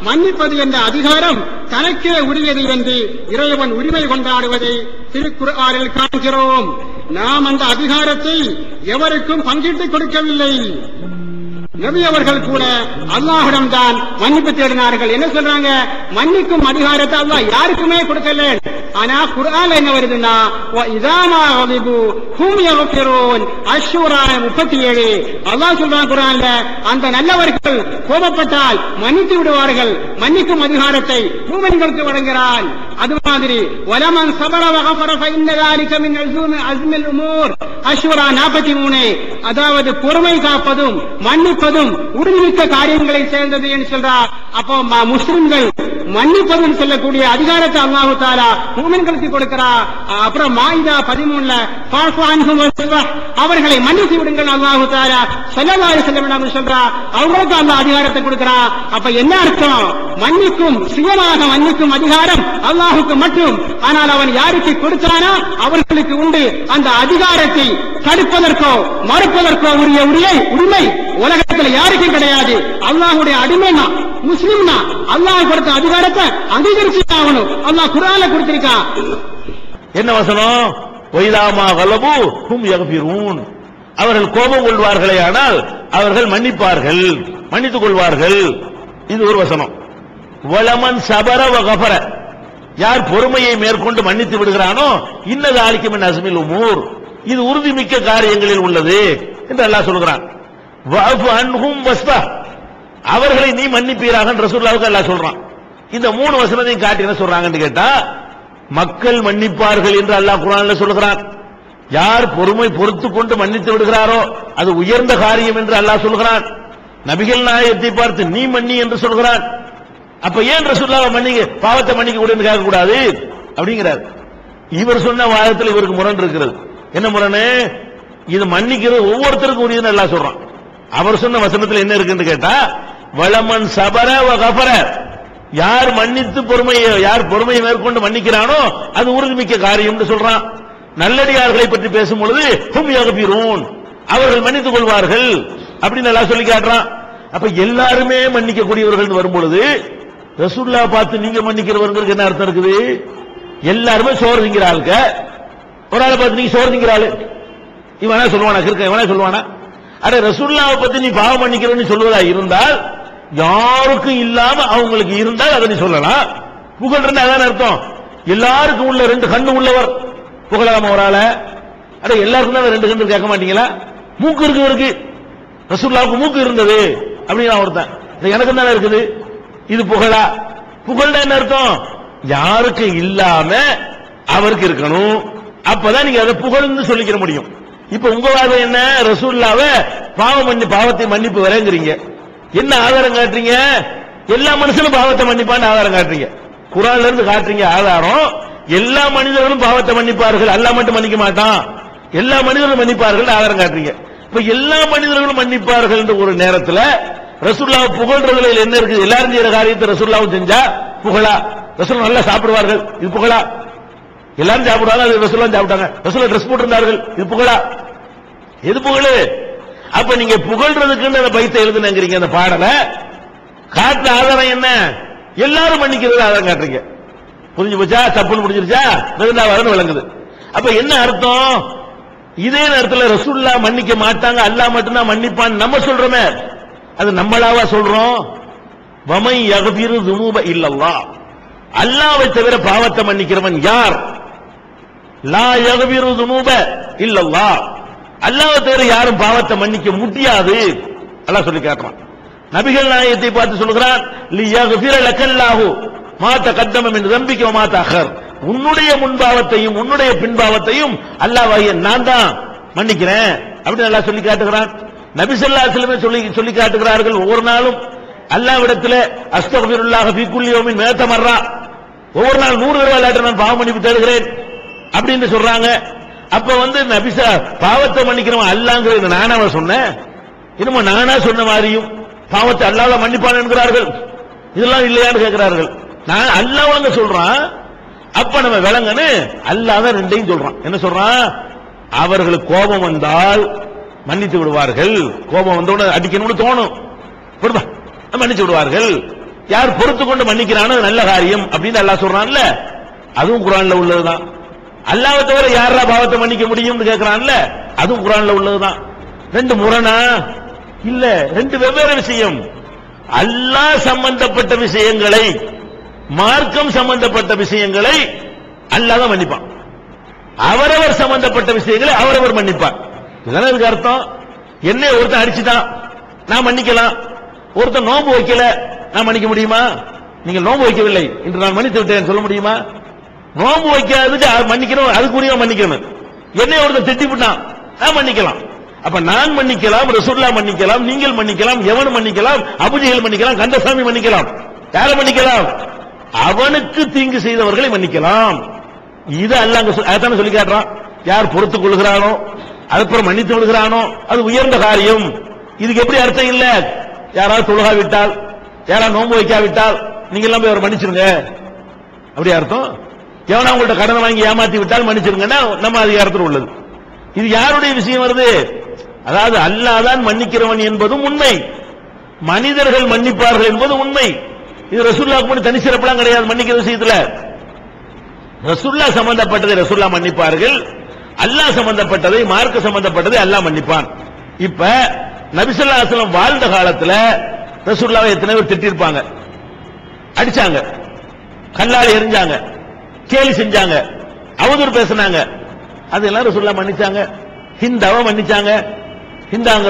மன்னிப்பது என்ற அதிகாரம் தனக்கே உரியது என்று இறைவன் உரிமை கொண்டாடுவதை திருக்குர்ஆனில் காண்கிறோம். நாம் அந்த அதிகாரத்தை எவருக்கும் பங்கிட்டுக் கொடுக்கவில்லை. நபி அவர்கள் கூட அல்லாஹ்விடம் தான் மன்னிப்பு தேடினார்கள். என்ன சொல்றாங்க? மன்னிக்கும் அதிகாரத்தை அல்லாஹ் யாருக்குமே கொடுக்கல. ஆனா குர்ஆன்ல என்ன வருதுன்னா இதமா கலிபு ஹும் யக்ஃபிரூன் அஷ்ஷூரா 37 அல்லாஹ் சொல்றான் குர்ஆன்ல, அந்த நல்லவர்கள் கோபப்பட்டால் மன்னித்து விடுவார்கள். மன்னிக்கும் அதிகாரத்தை மூமின்களுக்கு வழங்குகிறான். அது மாதிரி வலமன் ஸபர வ கஃபர ஃபஇன்ன ذلك மின் அஸ்மில் உமூர் அஷ்ஷூரா 43 அதாவது பொறுமை காப்பதும் மன்னிப்பதும் உறுதிமிக்க காரியங்களை சேர்ந்தது என்று சொல்றார். அப்போ முஸ்லிம்கள் மன்னிப்பதும் சொல்லக்கூடிய அதிகாரத்தை அல்லாஹ் தஆலா மூமின்களுக்கு கொடுக்கிறார். அப்புறம் மாயிதா 13ல ஃபஅஃபு அன்ஹும் வஸ்ஃபஹ் அவர்களை மன்னித்து விடுங்கள் அல்லாஹ் தஆலா ஸல்லல்லாஹு அலைஹி வஸல்லம் சொல்றார். அவங்களுக்கு அந்த அதிகாரத்தை கொடுக்கிறார். அப்ப என்ன அர்த்தம்? மன்னிக்கும் சுயமாக மன்னிக்கும் அதிகாரம் அல்லாஹ்வுக்கு மட்டும். ஆனால் அவன் யாருக்கு கொடுத்தானோ அவர்களுக்கு உண்டு. அந்த அதிகாரத்தை தடுப்பதற்கோ மறுப்பதற்கோ உரிய உரிமை உலகத்தில் யாருக்கும் கிடையாது. அல்லாஹ்வுடைய அடிமைனா முஸ்லிம்னா அல்லாஹ் கொடுத்த அதிகாரத்தை அங்கீகரிச்சு ஆகணும். அல்லாஹ் குர்ஆன்ல கொடுத்திருக்கான். என்ன வசனம்? வைதாமா கலபு ஹும் யக்ஃபிரூன் அவர்கள் கோபம் கொள்வார்களே ஆனால் அவர்கள் மன்னிப்பார்கள், மன்னித்துக் கொள்வார்கள். இது ஒரு வசனம். வலமன் சபர வ கஃபர யார் பொறுமையை மேற்கொண்டு மன்னித்து விடுகிறானோ இன்னது ஆலிக்கும் மின் அஸ்மில் உமூர் இது உறுதிமிக்க காரியங்களில் உள்ளது என்று அல்லாஹ் சொல்கிறான். வஅஃபு அன்ஹும் வஸ்ஃபஹ் அவர்களை நீ மன்னிப்பீராக ரசூலுல்லாஹ்வுக்கு அல்லாஹ் சொல்றான். இந்த மூணு வசனத்தையும் காட்டி என்ன சொல்றாங்கன்னு கேட்டா, மக்கள் மன்னிப்பார்கள் என்று அல்லாஹ் குர்ஆன்ல சொல்கிறான். யார் பொறுமை பொறுத்துக் கொண்டு மன்னித்து விடுகிறாரோ அது உயர்ந்த காரியம் என்று அல்லாஹ் சொல்கிறான். நபிகள் நாயகத்தை பார்த்து நீ மன்னி என்று சொல்கிறான். அப்ப ஏன் ரசூலுல்லாஹ் மன்னிக்க பாவத்தை மன்னிக்க கூடாதுன்னு கேட்க கூடாது அப்படிங்கிறார். இவர் சொன்ன வாதத்தில் இவருக்கு முரண் இருக்கிறது. என்ன முரணு? இது மன்னிக்கிறது ஒவ்வொருத்தருக்கும் உரியதுன்னு அல்லாஹ் சொல்றான். அவர் சொன்ன வசனத்தில் என்ன இருக்குன்னு கேட்டா, வலமன் சபர வ கஃபர யார் மன்னித்து பொறுமையை மேற்கொண்டு மன்னிக்கிறானோ அது உறுதிமிக்க காரியம் சொல்றான். நல்லடியார்களை பற்றி பேசும் பொழுது ஹும் யக்ஃபிரூன் அவர்கள் மன்னித்துக் கொள்வார்கள் அப்படின்னு எல்லாம் சொல்லி காட்டுறான். அப்ப எல்லாருமே மன்னிக்க கூடியவர்கள் வரும் பொழுது ரசூலுல்லாஹ் பார்த்து நீங்க மன்னிக்கிறவர்களுக்கு என்ன அர்த்தம் இருக்குது? எல்லாருமே சோறு திங்கிற ஆளுக்க ஒரு ஆளை பார்த்து நீங்க சோறு திங்கிற ஆளு இவனா சொல்லுவானா? கிறுக்க இவனா சொல்லுவானா? அட ரசூலுல்லாஹ் பத்தி நீ பாவம் மன்னிக்கிறவன்னு சொல்வதா இருந்தால் யாருக்கும் இல்லாம அவங்களுக்கு இருந்தால் அதை நீ சொல்லலாம். புகழ்றேன்னு அதான் அர்த்தம். எல்லாருக்கும் உள்ள ரெண்டு கண்ணு உள்ளவர் புகழாம ஒரு ஆள. அட எல்லாருக்கும் தான் ரெண்டு கண்ணு கேட்க மாட்டீங்களா? மூக்கு இருக்கு, ரசூலுல்லாஹ்வுக்கு மூக்கு இருந்தது அப்படின்னு ஒருத்தன் எனக்கு தானே இருக்குது. இது புகழா? புகழ்னா என்ன அர்த்தம்? யாருக்கு இல்லாம அவருக்கு இருக்கணும். அப்பதான் நீங்க அதை புகழ்ந்து சொல்லிக்கிற முடியும். இப்ப உங்க வாதம் என்ன? ரசூலுல்லாஹ்வை பாவத்தை மன்னிப்பு வரேங்கிறீங்க. என்ன ஆதாரம் காட்டுறீங்க? எல்லா மனுஷனும் பாவத்தை மன்னிப்பான்னு ஆதாரம் காட்டுறீங்க. குர்ஆன்ல இருந்து காட்டுறீங்க ஆதாரம். எல்லா மனிதர்களும் பாவத்தை மன்னிப்பார்கள், அல்லாஹ் மட்டும் மன்னிக்க மாட்டான். எல்லா மனிதர்களும் மன்னிப்பார்கள் ஆதாரம் காட்டுறீங்க. இப்ப எல்லா மனிதர்களும் மன்னிப்பார்கள் என்ற ஒரு நேரத்தில் ரசூலுல்லாஹ் புகழ்றதுல என்ன இருக்குது? எல்லாரும் செய்யற காரியத்தை ரசூலுல்லாஹ் செஞ்சா புகழா? ரசூல் நல்லா சாப்பிடுவார்கள், இது புகழா? எல்லாரும் சாப்பிடுவாங்க, அது ரசூலுல்லாஹ் சாப்பிட்டாங்க. ரசூலுல்லாஹ் ட்ரெஸ் போட்டிருந்தார்கள், இது புகழா? எது புகழு? அப்ப நீங்க புகழ்றதுக்குன்னு அந்த பைத்தை எழுதுனீங்க. அந்த பாடலை காட்டுற ஆதாரம் என்ன? எல்லாரும் மன்னிக்கிறது ஆதாரம் காட்டுறீங்க. புரிஞ்சு போச்சா? தப்புன்னு முடிஞ்சிருச்சா? வரணும் விளங்குது. அப்ப என்ன அர்த்தம்? இதே நேரத்தில் ரசூலுல்லாஹ் மன்னிக்க மாட்டாங்க, அல்லாஹ் மட்டும்தான் மன்னிப்பான் நம்ம சொல்றோமே, அது நம்மளாவா சொல்றோம்? வமை யக்ஃபிரு ذுனூப இல்லல்லாஹ் அல்லாஹ்வை தவிர பாவத்தை மன்னிக்கிறவன் யார்? லா யக்ஃபிரு ذுனூப இல்லல்லாஹ் அல்லாஹ்வை தவிர யாரும் பாவத்தை மன்னிக்க முடியாது அல்லாஹ் சொல்லி காட்டுறான். நபிகள் நாயகத்தை பார்த்து சொல்கிறான், லியக்ஃபிர லக்கல்லாஹு மா தகத்தம மின் ذنبك வமா தஅخر உன்னுடைய முன்பாவத்தையும் உன்னுடைய பின்பாவத்தையும் அல்லாஹ்வாகிய நான் தான் மன்னிக்கிறேன் அப்படின்னு அல்லாஹ் சொல்லி காட்டுகிறான். நபி ஸல்லல்லாஹு அலைஹி வஸல்லம் சொல்லி காட்டுகிறார்கள். ஒவ்வொரு நாளும் அல்லாஹ்விடத்தில் அஸ்தக்ஃபிருல்லாஹ ஃபீ குல்லி யௌமின் 100 மர்ரா ஒவ்வொரு நாள் 100 தடவை அல்லாஹ்ட்ட நான் பாவ மன்னிப்பு தேடுகிறேன் அப்படின்னு சொல்றாங்க. அப்ப நபி பாவத்தை மன்னிக்கிறவன் அல்லாஹ்ங்கிறது நானாவ சொன்னேன்? இன்னும் நானா சொன்ன மாதிரியும் பாவத்தை அல்லாஹ் மன்னிப்பான் என்கிறார்கள். இதெல்லாம் இல்லையான்னு கேட்கிறார்கள். நான் அல்லாஹ்வாங்க சொல்றான். அப்ப நம்ம விளங்கன்னு அல்லாஹ் தான் ரெண்டையும் சொல்றான். என்ன சொல்றான்? அவர்களுக்கு கோபம் வந்தால் மன்னித்து விடுவார்கள். கோபம் வந்தோட அடிக்கணும்னு தோணும், மன்னிச்சு விடுவார்கள். யார் பொறுத்து கொண்டு மன்னிக்கிறானோ அது நல்ல காரியம் அப்படின்னு அல்லாஹ் சொல்றான்ல, அதுவும் குர்ஆன்ல உள்ளதுதான். அல்லாஹ்வை தவிர யாரா பாவத்தை மன்னிக்க முடியும்னு கேட்கிறான்ல, அதுவும் குர்ஆன்ல உள்ளதுதான். ரெண்டு முரணா இல்ல, ரெண்டு வெவ்வேறு விஷயம். அல்லாஹ் சம்பந்தப்பட்ட விஷயங்களை, மார்க்கம் சம்பந்தப்பட்ட விஷயங்களை அல்லாஹ் தான் மன்னிப்பான். அவரவர் சம்பந்தப்பட்ட விஷயங்களை அவரவர் மன்னிப்பார். இதுதானே இதுக்கு அர்த்தம். என்ன ஒருத்தன் அடிச்சுட்டான், நான் மன்னிக்கலாம். ஒருத்தன் நோன்பு வைக்கல, நான் மன்னிக்க முடியுமா? நீங்கள் நோன்பு வைக்கவில்லை, இன்று நான் மன்னித்து விட்டேன் சொல்ல முடியுமா? நோன்பு வைக்காததுக்கு மன்னிக்கணும், அதுக்குரிய மன்னிக்கணும். என்னை ஒருத்தன் திட்டி விட்டான், நான் மன்னிக்கலாம். அப்ப நான் மன்னிக்கலாம், ரசூலுல்லாஹ் மன்னிக்கலாம், நீங்கள் மன்னிக்கலாம், எவன் மன்னிக்கலாம், அபூஜஹல் மன்னிக்கலாம், கந்தசாமி மன்னிக்கலாம். யாரை மன்னிக்கலாம்? அவனுக்கு தீங்கு செய்தவர்களை மன்னிக்கலாம். இது அல்லாஹ் அதான சொல்லி காட்டுறான். யார் பொறுத்துக் கொள்கிறானோ, அதுக்கப்புறம் மன்னித்து விடுகிறானோ அது உயர்ந்த காரியம். இதுக்கு எப்படி அர்த்தம் இல்ல, யாராவது தொழுகாவிட்டால், யாராவது நோன்பு வைக்காவிட்டால் நீங்க எல்லாம் போய் அவர் மன்னிச்சிருங்க அப்படி அர்த்தம். எவனா உங்கள்ட்ட கடனை வாங்கி ஏமாத்தி விட்டால் மன்னிச்சிருங்கன்னா நம்ம அதிகாரத்தில் உள்ளது. இது யாருடைய விஷயம் வருது? அதாவது அல்லாஹ் தான் மன்னிக்கிறவன் என்பதும் உண்மை, மனிதர்கள் மன்னிப்பார்கள் என்பது உண்மை. இது ரசூலுல்லாஹ்க்கு மட்டும் தனி சிறப்புலாம் கிடையாது. மன்னிக்கிற விஷயத்துல ரசூலுல்லாஹ் சம்பந்தப்பட்டதை ரசூலுல்லாஹ் மன்னிப்பார்கள், அல்லாஹ் சம்பந்தப்பட்டதை, மார்க்க சம்பந்தப்பட்டதை அல்லாஹ் மன்னிப்பான். இப்ப நபி ஸல்லல்லாஹு அலைஹி வஸல்லம் வாழ்ந்த காலத்துல ரசூலுல்லாஹ்வை எத்தனை பேர் திட்டிருப்பாங்க, அடிச்சாங்க, கல்லால் எரிஞ்சாங்க, கேலி செஞ்சாங்க, அவதூறு பேசினாங்க. அதெல்லாம் ரசூலுல்லாஹ் மன்னிச்சாங்க. ஹிந்தாவை மன்னிச்சாங்க. ஹிந்தாங்க